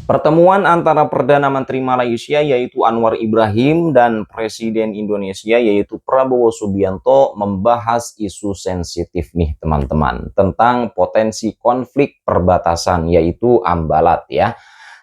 Pertemuan antara Perdana Menteri Malaysia yaitu Anwar Ibrahim dan Presiden Indonesia yaitu Prabowo Subianto membahas isu sensitif nih teman-teman tentang potensi konflik perbatasan yaitu Ambalat ya.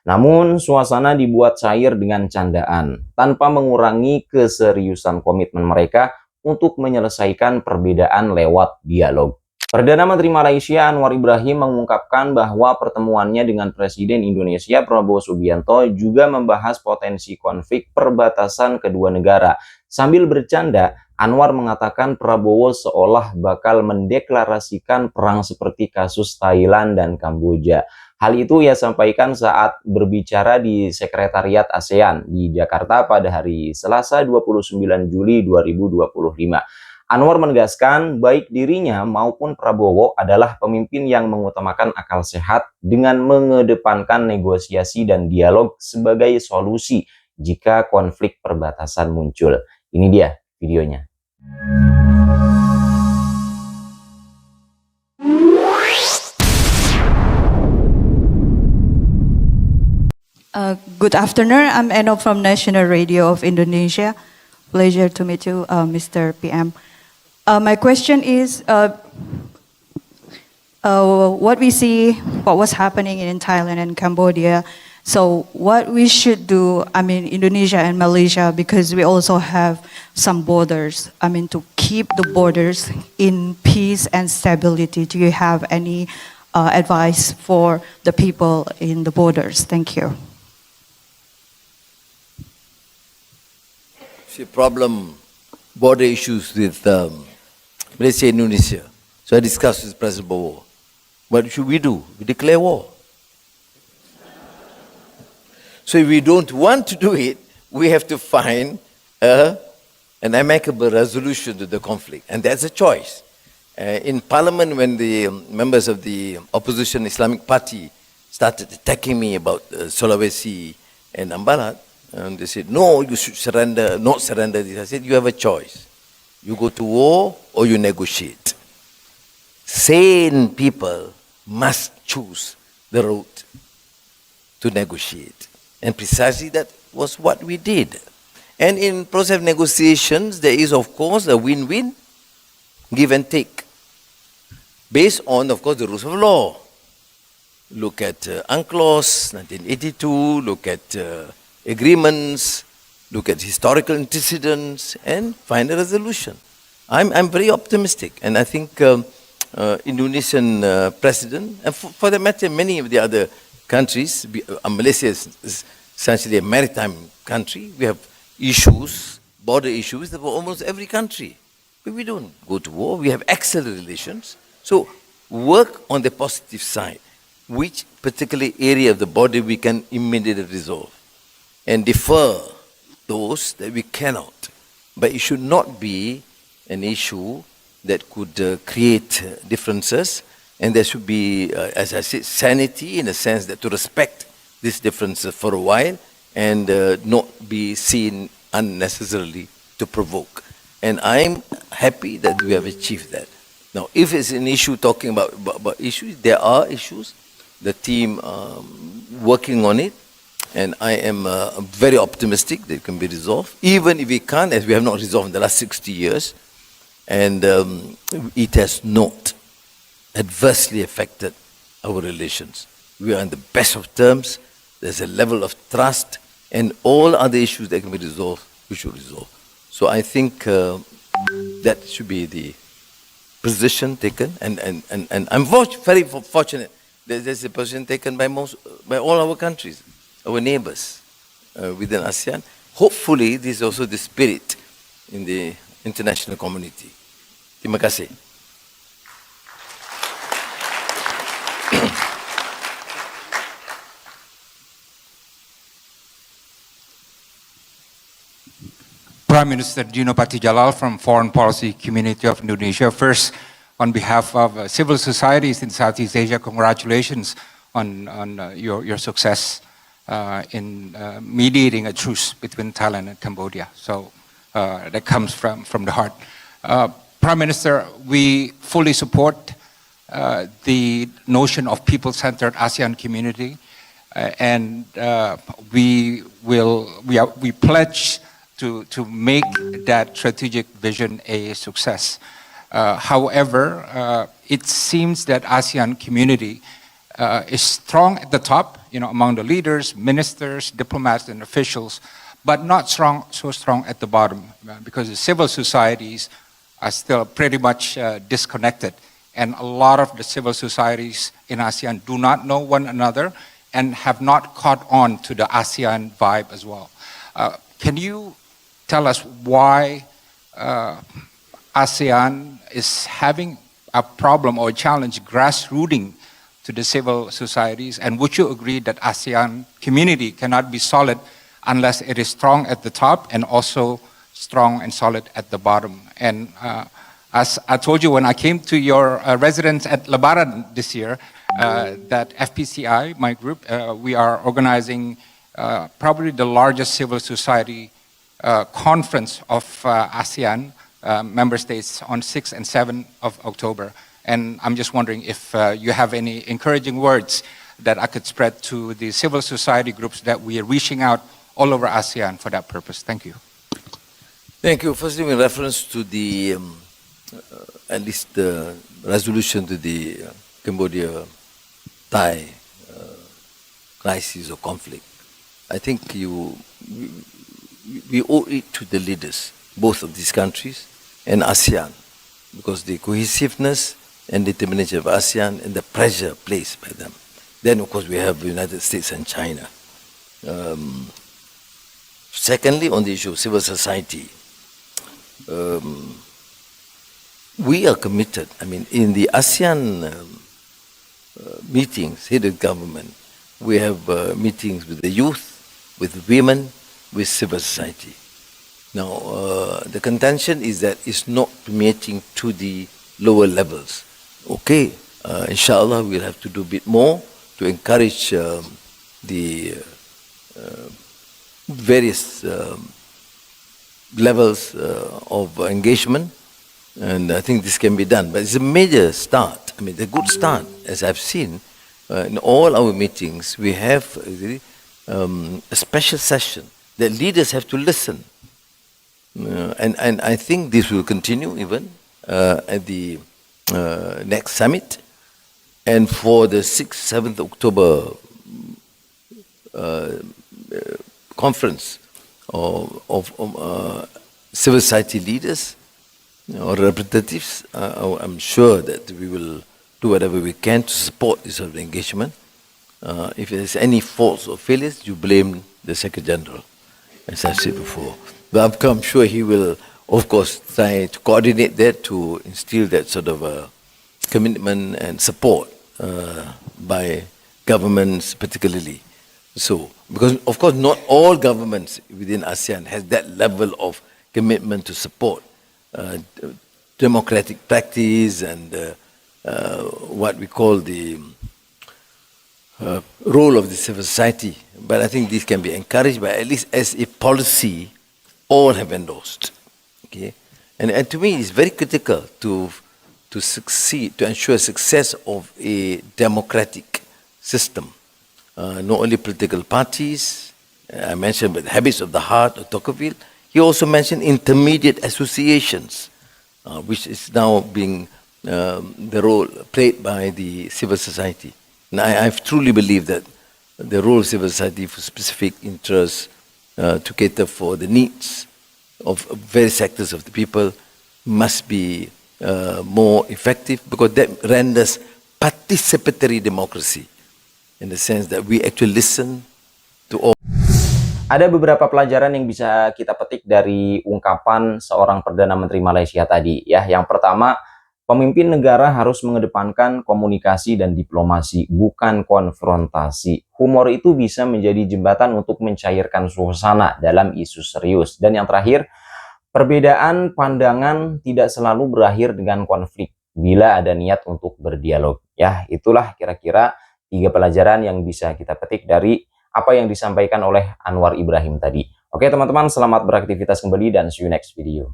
Namun suasana dibuat cair dengan candaan tanpa mengurangi keseriusan komitmen mereka untuk menyelesaikan perbedaan lewat dialog. Perdana Menteri Malaysia Anwar Ibrahim mengungkapkan bahwa pertemuannya dengan Presiden Indonesia Prabowo Subianto juga membahas potensi konflik perbatasan kedua negara. Sambil bercanda, Anwar mengatakan Prabowo seolah bakal mendeklarasikan perang seperti kasus Thailand dan Kamboja. Hal itu ia sampaikan saat berbicara di Sekretariat ASEAN di Jakarta pada hari Selasa 29 Juli 2025. Anwar menegaskan baik dirinya maupun Prabowo adalah pemimpin yang mengutamakan akal sehat dengan mengedepankan negosiasi dan dialog sebagai solusi jika konflik perbatasan muncul. Ini dia videonya. Good afternoon, I'm Eno from National Radio of Indonesia. Pleasure to meet you, Mr. PM. My question is, what we see, what was happening in Thailand and Cambodia, so what we should do, Indonesia and Malaysia, because we also have some borders, to keep the borders in peace and stability. Do you have any advice for the people in the borders? Thank you. See, border issues with Malaysia and Indonesia. So I discussed with President Bowo. What should we do? We declare war. So if we don't want to do it, we have to find an amicable resolution to the conflict. And that's a choice. In Parliament, when the members of the opposition Islamic Party started attacking me about Sulawesi and Ambalat, and they said, no, you should surrender, not surrender this. I said, you have a choice. You go to war or you negotiate. Sane people must choose the route to negotiate. And precisely that was what we did. And in process of negotiations, there is, of course, a win-win, give and take, based on, of course, the rules of law. Look at UNCLOS, 1982, look at agreements, look at historical antecedents, and find a resolution. I'm very optimistic, and I think Indonesian president, and for that matter, many of the other countries, Malaysia is essentially a maritime country. We have issues, border issues, for almost every country. But we don't go to war. We have excellent relations. So work on the positive side. Which particular area of the border we can immediately resolve, and defer those that we cannot. But it should not be an issue that could create differences, and there should be, as I said, sanity in the sense that to respect these differences for a while and not be seen unnecessarily to provoke. And I'm happy that we have achieved that. Now, if it's an issue talking about issues, there are issues. The team working on it, and I am very optimistic that it can be resolved, even if we can't, as we have not resolved in the last 60 years, and it has not adversely affected our relations. We are in the best of terms, there's a level of trust, and all other issues that can be resolved, we should resolve. So I think that should be the position taken, and I'm very fortunate that there's a position taken by all our countries, our neighbors within ASEAN. Hopefully, this is also the spirit in the international community. Terima kasih. Prime Minister Dino Patijalal from Foreign Policy Community of Indonesia. First, on behalf of civil societies in Southeast Asia, congratulations on your success in mediating a truce between Thailand and Cambodia. So that comes from the heart. Prime Minister, we fully support the notion of people-centered ASEAN community. we pledge to make that strategic vision a success. However, it seems that ASEAN community is strong at the top, among the leaders, ministers, diplomats, and officials, but not so strong at the bottom, because the civil societies are still pretty much disconnected. And a lot of the civil societies in ASEAN do not know one another and have not caught on to the ASEAN vibe as well. Can you tell us why ASEAN is having a problem or a challenge grassrooting to the civil societies? And would you agree that ASEAN community cannot be solid unless it is strong at the top and also strong and solid at the bottom? And as I told you when I came to your residence at Lebaran this year, that FPCI, my group, we are organizing probably the largest civil society conference of ASEAN member states on 6 and 7 of October. And I'm just wondering if you have any encouraging words that I could spread to the civil society groups that we are reaching out all over ASEAN for that purpose. Thank you. Thank you. Firstly, in reference to the, at least the resolution to the Cambodia-Thai crisis or conflict, I think we owe it to the leaders, both of these countries and ASEAN, because the cohesiveness and determination of ASEAN and the pressure placed by them. Then, of course, we have the United States and China. Secondly, on the issue of civil society, we are committed. I mean, in the ASEAN meetings, headed government, we have meetings with the youth, with women, with civil society. Now, the contention is that it's not permeating to the lower levels. Okay, inshallah, we'll have to do a bit more to encourage the various levels of engagement, and I think this can be done. But it's a major start. I mean, a good start, as I've seen in all our meetings. We have a special session that leaders have to listen, and I think this will continue even at the next summit, and for the 6th, 7th October conference of civil society leaders or representatives. I'm sure that we will do whatever we can to support this sort of engagement. If there's any faults or failures, you blame the Secretary General, as I said before. But I'm sure he will, of course, try to coordinate that, to instill that sort of commitment and support by governments particularly. So, because of course not all governments within ASEAN has that level of commitment to support democratic practice and what we call the role of the civil society. But I think this can be encouraged by, at least as a policy, all have endorsed. Okay, and to me it's very critical to succeed, to ensure success of a democratic system. Not only political parties, I mentioned but habits of the heart of Tocqueville. He also mentioned intermediate associations, which is now being the role played by the civil society. And I truly believe that the role of civil society for specific interests to cater for the needs of various sectors of the people must be more effective, because that renders participatory democracy, in the sense that we actually listen to all. Ada beberapa pelajaran yang bisa kita petik dari ungkapan seorang Perdana Menteri Malaysia tadi, ya. Yang pertama, pemimpin negara harus mengedepankan komunikasi dan diplomasi, bukan konfrontasi. Humor itu bisa menjadi jembatan untuk mencairkan suasana dalam isu serius. Dan yang terakhir, perbedaan pandangan tidak selalu berakhir dengan konflik bila ada niat untuk berdialog. Ya, itulah kira-kira 3 pelajaran yang bisa kita petik dari apa yang disampaikan oleh Anwar Ibrahim tadi. Oke teman-teman, selamat beraktivitas kembali dan see you next video.